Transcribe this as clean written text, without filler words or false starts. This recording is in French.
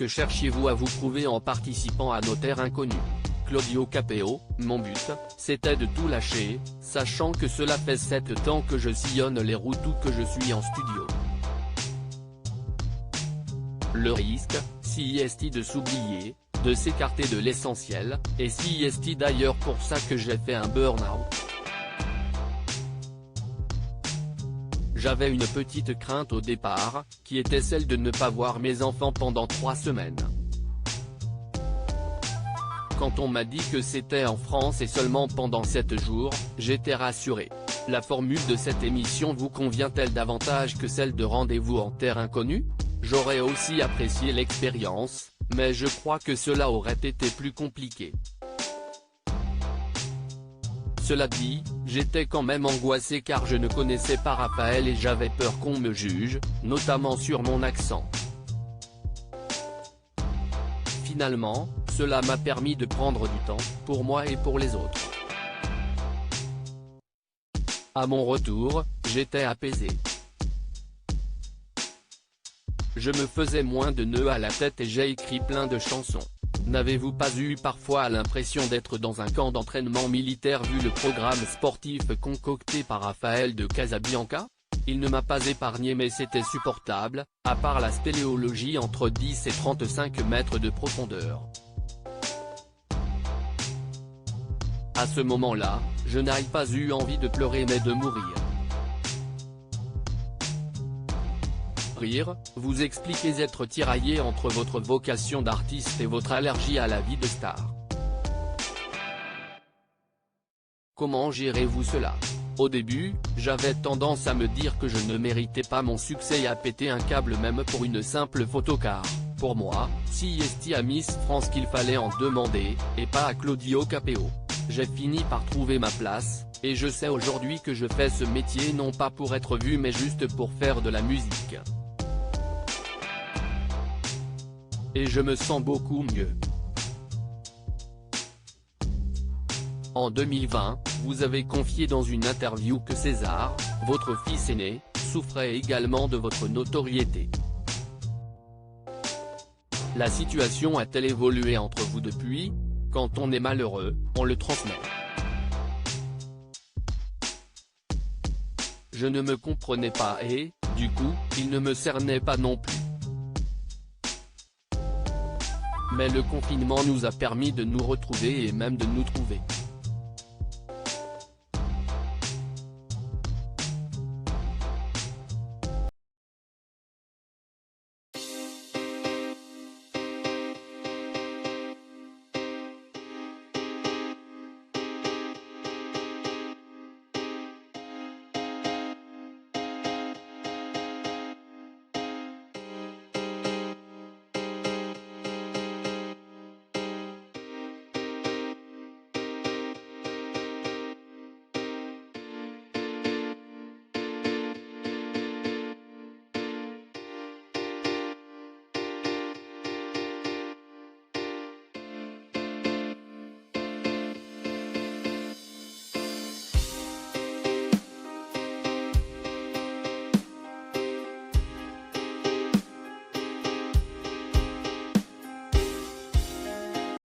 que cherchiez-vous à vous prouver en participant à Notaire Inconnu? Claudio Capéo, mon but, c'était de tout lâcher, sachant que cela fait 7 ans que je sillonne les routes ou que je suis en studio. Le risque, si est de s'oublier, de s'écarter de l'essentiel, et si est d'ailleurs pour ça que j'ai fait un burn-out. J'avais une petite crainte au départ, qui était celle de ne pas voir mes enfants pendant 3 semaines. Quand on m'a dit que c'était en France et seulement pendant 7 jours, j'étais rassuré. La formule de cette émission vous convient-elle davantage que celle de Rendez-vous en terre inconnue? J'aurais aussi apprécié l'expérience, mais je crois que cela aurait été plus compliqué. Cela dit, j'étais quand même angoissé car je ne connaissais pas Raphaël et j'avais peur qu'on me juge, notamment sur mon accent. Finalement, cela m'a permis de prendre du temps, pour moi et pour les autres. À mon retour, j'étais apaisé. Je me faisais moins de nœuds à la tête et j'ai écrit plein de chansons. N'avez-vous pas eu parfois l'impression d'être dans un camp d'entraînement militaire vu le programme sportif concocté par Raphaël de Casabianca? Il ne m'a pas épargné mais c'était supportable, à part la spéléologie entre 10 et 35 mètres de profondeur. À ce moment-là, je n'ai pas eu envie de pleurer mais de mourir. Rire, vous expliquez être tiraillé entre votre vocation d'artiste et votre allergie à la vie de star. Comment gérez-vous cela? Au début, j'avais tendance à me dire que je ne méritais pas mon succès et à péter un câble même pour une simple photo car, pour moi, si est à Miss France qu'il fallait en demander, et pas à Claudio Capéo. J'ai fini par trouver ma place, et je sais aujourd'hui que je fais ce métier non pas pour être vu mais juste pour faire de la musique. Et je me sens beaucoup mieux. En 2020, vous avez confié dans une interview que César, votre fils aîné, souffrait également de votre notoriété. La situation a-t-elle évolué entre vous depuis? Quand on est malheureux, on le transmet. Je ne me comprenais pas et, du coup, il ne me cernait pas non plus. Mais le confinement nous a permis de nous retrouver et même de nous trouver.